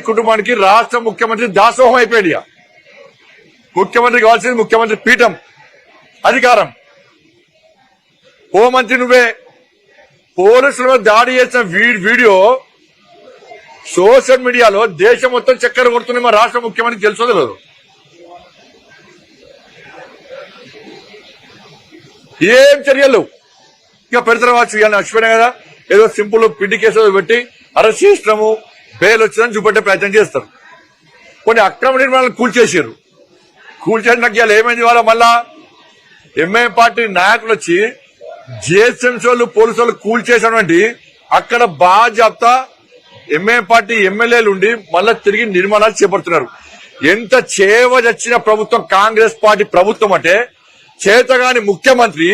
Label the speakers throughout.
Speaker 1: కుటుంబానికి రాష్ట్ర ముఖ్యమంత్రి దాసోహం అయిపోయాడు. ముఖ్యమంత్రి కావాల్సింది ముఖ్యమంత్రి పీఠం, అధికారం. హోంమంత్రి నువ్వే. పోలీసుల దాడి చేసిన వీడియో సోషల్ మీడియాలో దేశం మొత్తం చక్కెర కొడుతుంది. మా రాష్ట్ర ముఖ్యమంత్రి తెలుసో తెలియదు. ఏం చర్యలు ఇక పెడతారు కావచ్చు. ఇక నచ్చిపోయినా కదా, ఏదో సింపుల్ పిండి కేసు పెట్టి అరెస్ట్ చేసినాము, బెయిల్ వచ్చిందని చూపెట్టే ప్రయత్నం చేస్తారు. కొన్ని అక్రమ నిర్మాణాలు కూల్చేసారు. కూల్చేసినాక ఇవాళ ఏమైంది? వాళ్ళ మళ్ళా ఎంఐఎం పార్టీ నాయకులు వచ్చి జిహెచ్ఎంసీ వాళ్ళు పోలీసు వాళ్ళు కూల్చేసినటువంటి అక్కడ బాధ్యత ఎంఐఎం పార్టీ ఎమ్మెల్యేలు ఉండి మళ్ళా తిరిగి నిర్మాణాలు చేపడుతున్నారు. ఎంత చేవజచ్చిన ప్రభుత్వం కాంగ్రెస్ పార్టీ ప్రభుత్వం అంటే, చేతగాని ముఖ్యమంత్రి,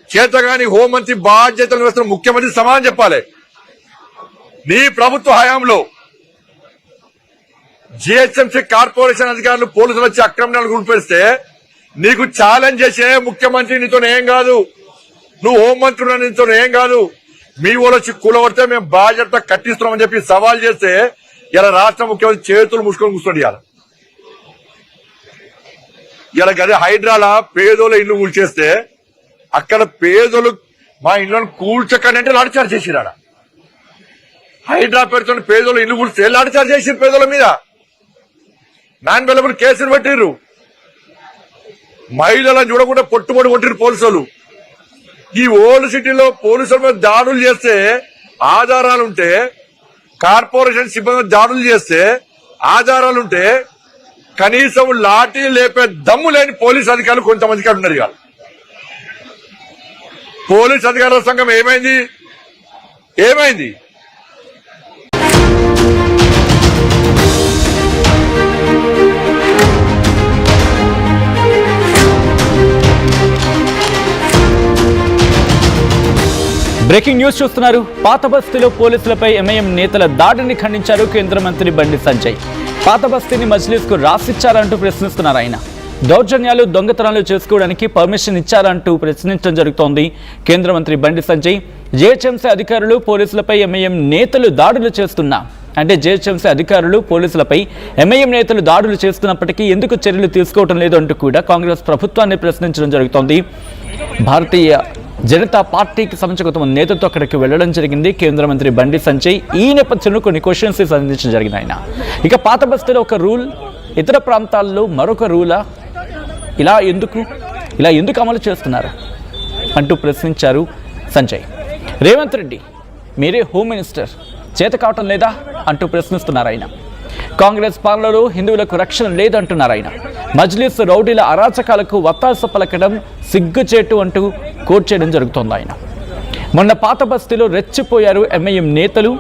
Speaker 1: చేతగాని హోంమంత్రి బాధ్యతలు వేస్తున్న ముఖ్యమంత్రి సమాధానం చెప్పాలి. నీ ప్రభుత్వ హయాంలో జిహెచ్ఎంసీ కార్పొరేషన్ అధికారులు పోలీసులు వచ్చి అక్రమాలను గురిపేస్తే నీకు ఛాలెంజ్ చేసే ముఖ్యమంత్రి నీతో ఏం కాదు, నువ్వు హోంమంత్రి నీతో ఏం కాదు, మీ వాళ్ళు వచ్చి కూలగొడితే మేము బాధ్యత కట్టిస్తున్నామని చెప్పి సవాల్ చేస్తే ఇలా రాష్ట్ర ముఖ్యమంత్రి చేతులు ముసుకొని కూర్చోండి. ఇలా గదే హైడ్రాలా పేదోళ్ళ ఇల్లు కూల్చేస్తే అక్కడ పేదోళ్ళు మా ఇళ్లను కూల్చకండి అంటే లాఠీచార్జ్ చేసిరాడ. హైడ్రా పెడుతున్న పేదోళ్ళు ఇల్లు కూల్స్తే లాఠీచార్జ్ చేసిరు. పేదోళ్ళ మీద నాన్ అవైలబుల్ కేసులు పెట్టిర్రు. మహిళలను చూడకుండా పొట్టుబడి కొట్టిరు పోలీసులు. ఈ ఓల్డ్ సిటీలో పోలీసుల మీద దాడులు చేస్తే ఆధారాలుంటే, కార్పొరేషన్ సిబ్బంది దాడులు చేస్తే ఆధారాలుంటే కనీసం లాఠీ లేపే దమ్ము లేని పోలీసు అధికారులు కొంతమందికి ఉన్నారు. ఇవాళ పోలీసు అధికారుల సంఘం ఏమైంది?
Speaker 2: బ్రేకింగ్ న్యూస్ చూస్తున్నారు. పాత బస్తీలో పోలీసులపై ఎంఐఎం నేతల దాడిని ఖండించారు కేంద్ర మంత్రి బండి సంజయ్. పాత బస్తీని మజ్లిస్కు రాసిచ్చారంటూ ప్రశ్నిస్తున్నారు ఆయన. దౌర్జన్యాలు, దొంగతనాలు చేసుకోవడానికి పర్మిషన్ ఇచ్చారంటూ ప్రశ్నించడం జరుగుతోంది. కేంద్ర మంత్రి బండి సంజయ్ జిహెచ్ఎంసీ అధికారులు పోలీసులపై ఎంఐఎం నేతలు దాడులు చేస్తున్నా అంటే జిహెచ్ఎంసీ అధికారులు పోలీసులపై ఎంఐఎం నేతలు దాడులు చేస్తున్నప్పటికీ ఎందుకు చర్యలు తీసుకోవడం లేదు అంటూ కూడా కాంగ్రెస్ ప్రభుత్వాన్ని ప్రశ్నించడం జరుగుతోంది. భారతీయ జనతా పార్టీకి సంబంధించిన కొంతమంది నేతలతో అక్కడికి వెళ్లడం జరిగింది కేంద్ర మంత్రి బండి సంజయ్. ఈ నేపథ్యంలో కొన్ని క్వశ్చన్స్ సంధించడం జరిగింది ఆయన. ఇక పాత బస్తీలో ఒక రూల్, ఇతర ప్రాంతాల్లో మరొక రూలా, ఇలా ఎందుకు అమలు చేస్తున్నారు అంటూ ప్రశ్నించారు సంజయ్. రేవంత్ రెడ్డి మీరే హోమ్ మినిస్టర్, చేత కావటం లేదా అంటూ ప్రశ్నిస్తున్నారు ఆయన. కాంగ్రెస్ పాలనలో హిందువులకు రక్షణ లేదంటున్నారు ఆయన. మజ్లిస్ రౌడీల అరాచకాలకు వత్తాస పలకడం సిగ్గుచేటు అంటూ కోట్ చేయడం జరుగుతోంది ఆయన. మొన్న పాత బస్తీలో రెచ్చిపోయారు ఎంఐఎం నేతలు.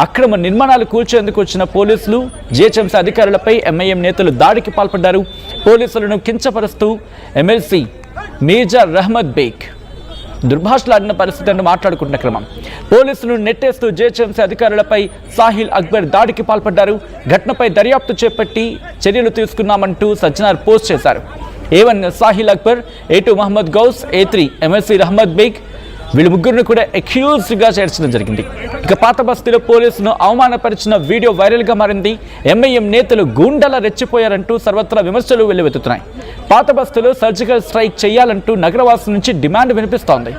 Speaker 2: అక్రమ నిర్మాణాలు కూల్చేందుకు వచ్చిన పోలీసులు, జిహెచ్ఎంసీ అధికారులపై ఎంఐఎం నేతలు దాడికి పాల్పడ్డారు. పోలీసులను కించపరుస్తూ ఎమ్మెల్సీ మీర్జా రహ్మద్ బేగ్ దుర్భాషలాడిన పరిస్థితి అని మాట్లాడుకుంటున్న క్రమం. పోలీసులు నెట్టేస్తూ జిహెచ్ఎంసీ అధికారులపై సాహిల్ అక్బర్ దాడికి పాల్పడ్డారు. ఘటనపై దర్యాప్తు చేపట్టి చర్యలు తీసుకున్నామంటూ సజ్జనార్ పోస్ట్ చేశారు. A1 Sahil Akbar, A2 Mohammed Ghouse, A3 MLC Rahmad Baig వీళ్ళు ముగ్గురిని కూడా అక్యూజ్డ్గా చేర్చడం జరిగింది. ఇక పాత బస్తీలో పోలీసును అవమానపరిచిన వీడియో వైరల్గా మారింది. ఎంఐఎం నేతలు గూండాలా రెచ్చిపోయారంటూ సర్వత్రా విమర్శలు వెల్లువెత్తుతున్నాయి. పాత బస్తీలో సర్జికల్ స్ట్రైక్ చేయాలంటూ నగరవాసుల నుంచి డిమాండ్ వినిపిస్తోంది.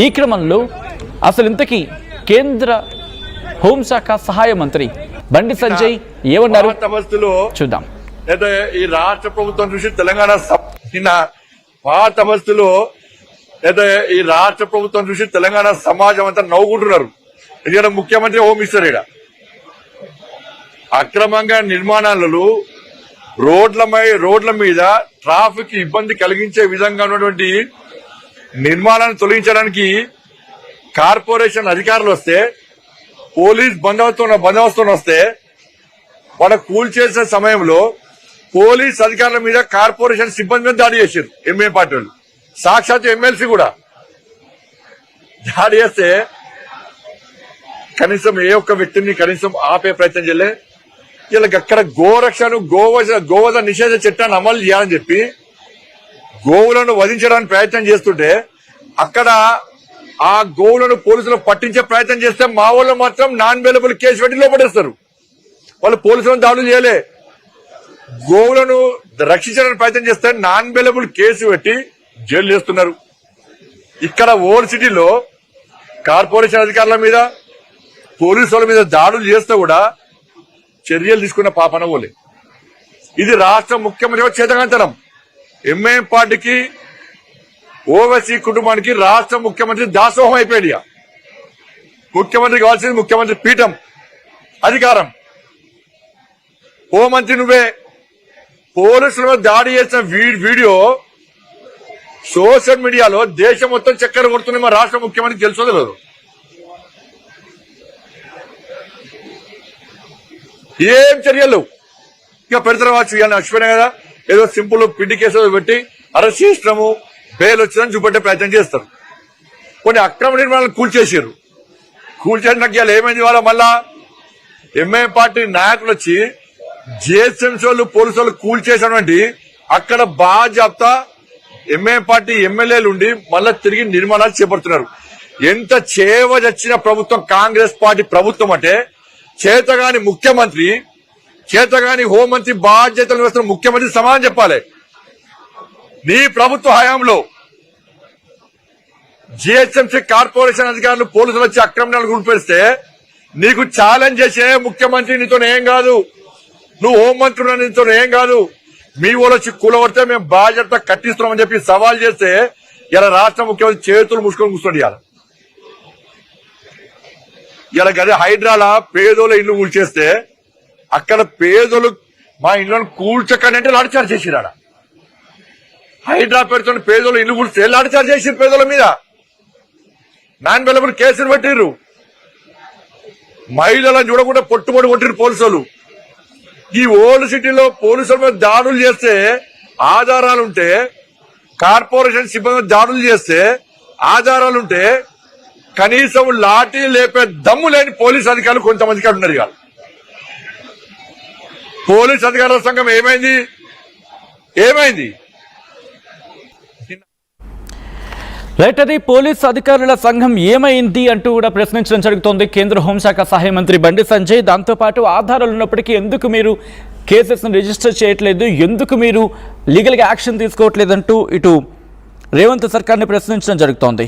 Speaker 2: ఈ క్రమంలో అసలు ఇంతకీ కేంద్ర హోంశాఖ సహాయ మంత్రి బండి సంజయ్ ఏమన్నారు చూద్దాం.
Speaker 1: ఈ రాష్ట్ర ప్రభుత్వం చూసి తెలంగాణ పాత బస్తీలో ఈ రాష్ట్ర ప్రభుత్వం చూసి తెలంగాణ సమాజం అంతా నవ్వుకుంటున్నారు. ఎందుకంటే ముఖ్యమంత్రి హోమ్ మినిస్టర్ ఈడ అక్రమంగా నిర్మాణాలు రోడ్ల మీద ట్రాఫిక్ ఇబ్బంది కలిగించే విధంగా ఉన్నటువంటి నిర్మాణాన్ని తొలగించడానికి కార్పొరేషన్ అధికారులు వస్తే, పోలీస్ బందోబస్తు వస్తే వాళ్ళ కూల్చేసే సమయంలో పోలీస్ అధికారుల మీద కార్పొరేషన్ సిబ్బంది మీద దాడి చేశారు ఎంఐఎం పార్టీ వాళ్ళు. సాక్షాత్ ఎమ్మెల్సీ కూడా దాడి చేస్తే కనీసం ఏ ఒక్క వ్యక్తిని కనీసం ఆపే ప్రయత్నం చేయలే. వీళ్ళకి అక్కడ గోరక్షను గోవధ నిషేధ చట్టాన్ని అమలు చేయాలని చెప్పి గోవులను వధించడానికి ప్రయత్నం చేస్తుంటే అక్కడ ఆ గోవులను పోలీసులు పట్టించే ప్రయత్నం చేస్తే మా వాళ్ళు మాత్రం నాన్ అవైలబుల్ కేసు పెట్టి లోపడేస్తారు. వాళ్ళు పోలీసులను దాడులు చేయలే. గోవులను రక్షించడానికి ప్రయత్నం చేస్తే నాన్ బెయిలబుల్ కేసు పెట్టి జైలు చేస్తున్నారు. ఇక్కడ ఓల్డ్ సిటీలో కార్పొరేషన్ అధికారుల మీద పోలీసుల మీద దాడులు చేస్తే కూడా చర్యలు తీసుకున్న పాపన పోలే. ఇది రాష్ట్ర ముఖ్యమంత్రి చేతకాంతరం. ఎంఐఎం పార్టీకి ఓవైసీ కుటుంబానికి రాష్ట్ర ముఖ్యమంత్రి దాసోహం అయిపోయాడు. ముఖ్యమంత్రి కావాల్సింది ముఖ్యమంత్రి పీఠం, అధికారం. హోంమంత్రి నువ్వే. పోలీసుల మీద దాడి చేసిన వీడియో సోషల్ మీడియాలో దేశం మొత్తం చక్కెర కొడుతుంది. మా రాష్ట్ర ముఖ్యమంత్రి తెలుసో తెలియదు. ఏం చర్యలు ఇక పెడతారు కావచ్చు. ఇవాళ మర్చిపోయినా కదా, ఏదో సింపుల్ పిండి కేసు పెట్టి అరెస్ట్ చేసినాము, బెయిల్ వచ్చిందని చూపెట్టే ప్రయత్నం చేస్తారు. కొన్ని అక్రమ నిర్మాణాలను కూల్చేసారు. కూల్చేసినాక ఇవాళ ఏమైంది? వాళ్ళ మళ్ళా ఎంఐఎం పార్టీ నాయకులు వచ్చి జిహెచ్ఎంసీ వాళ్ళు పోలీసు వాళ్ళు కూల్చేసినటువంటి అక్కడ బాధ్యత ఎంఐఎం పార్టీ ఎమ్మెల్యేలు ఉండి మళ్ళా తిరిగి నిర్మాణాలు చేపడుతున్నారు. ఎంత చేవ చచ్చిన ప్రభుత్వం కాంగ్రెస్ పార్టీ ప్రభుత్వం అంటే, చేతగాని ముఖ్యమంత్రి, చేతగాని హోంమంత్రి బాధ్యతలు వేస్తున్న ముఖ్యమంత్రి సమాధానం చెప్పాలి. నీ ప్రభుత్వ హయాంలో జిహెచ్ఎంసీ కార్పొరేషన్ అధికారులు పోలీసులు వచ్చి అక్రమాలను గురిపెడితే నీకు ఛాలెంజ్ చేసే ముఖ్యమంత్రి నీతో ఏం కాదు, నువ్వు హోంమంత్రి నీతో ఏం కాదు, మీ వాళ్ళు వచ్చి కూలగొడితే మేము బాధ్యత కట్టిస్తున్నామని చెప్పి సవాల్ చేస్తే ఇలా రాష్ట్ర ముఖ్యమంత్రి చేతులు ముసుకొని కూర్చోండి. ఇలా గదే హైడ్రాల పేదోళ్ళ ఇల్లు కూల్చేస్తే అక్కడ పేదోళ్ళు మా ఇళ్లను కూల్చకండి లాఠీచార్జ్ చేసిరాడ. హైడ్రా పేరుతో పేదోళ్ళు ఇల్లు కూల్స్తే లాఠీచార్జ్ చేసి పేదోళ్ళ మీద నాన్ బెయిలబుల్ కేసులు పెట్టిర్రు. మహిళలను చూడకుండా పొట్టుబడి కొట్టిరు పోలీసులు. ఈ ఓల్డ్ సిటీలో పోలీసుల మీద దాడులు చేస్తే ఆధారాలుంటే, కార్పొరేషన్ సిబ్బంది దాడులు చేస్తే ఆధారాలుంటే కనీసం లాఠీ లేపే దమ్ము లేని పోలీస్ అధికారులు కొంతమందికి ఉన్నారు. ఇవాళ పోలీస్ అధికారుల సంఘం ఏమైంది?
Speaker 2: రైట్, అది పోలీస్ అధికారుల సంఘం ఏమైంది అంటూ కూడా ప్రశ్నించడం జరుగుతోంది కేంద్ర హోంశాఖ సహాయ మంత్రి బండి సంజయ్. దాంతోపాటు ఆధారాలు ఉన్నప్పటికీ ఎందుకు మీరు కేసెస్ను రిజిస్టర్ చేయట్లేదు, ఎందుకు మీరు లీగల్గా యాక్షన్ తీసుకోవట్లేదంటూ ఇటు రేవంత్ సర్కార్ని ప్రశ్నించడం జరుగుతోంది.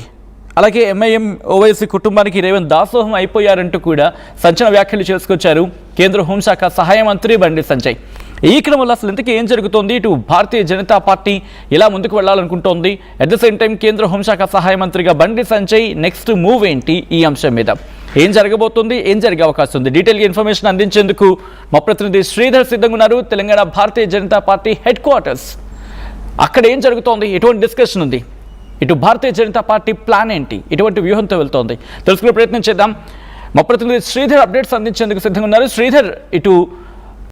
Speaker 2: అలాగే ఎంఐఎం ఓవైసీ కుటుంబానికి రేవంత్ దాసోహం అయిపోయారంటూ కూడా సంచలన వ్యాఖ్యలు చేసుకొచ్చారు కేంద్ర హోంశాఖ సహాయ మంత్రి బండి సంజయ్. ఈ క్రమంలో అసలు ఇంతకీ ఏం జరుగుతోంది? ఇటు భారతీయ జనతా పార్టీ ఎలా ముందుకు వెళ్లాలనుకుంటోంది, అట్ ద సేమ్ టైం కేంద్ర హోంశాఖ సహాయ మంత్రిగా బండి సంజయ్ నెక్స్ట్ మూవ్ ఏంటి, ఈ అంశం మీద ఏం జరగబోతుంది, ఏం జరిగే అవకాశం ఉంది, డీటెయిల్గా ఇన్ఫర్మేషన్ అందించేందుకు మా ప్రతినిధి శ్రీధర్ సిద్ధంగా ఉన్నారు. Telangana Bharatiya Janata party head quarters, అక్కడ ఏం జరుగుతోంది, ఎటువంటి డిస్కషన్ ఉంది, ఇటు భారతీయ జనతా పార్టీ ప్లాన్ ఏంటి, ఎటువంటి వ్యూహంతో వెళ్తోంది తెలుసుకునే ప్రయత్నం చేద్దాం. మా ప్రతినిధి శ్రీధర్ అప్డేట్స్ అందించేందుకు సిద్ధంగా ఉన్నారు. శ్రీధర్, ఇటు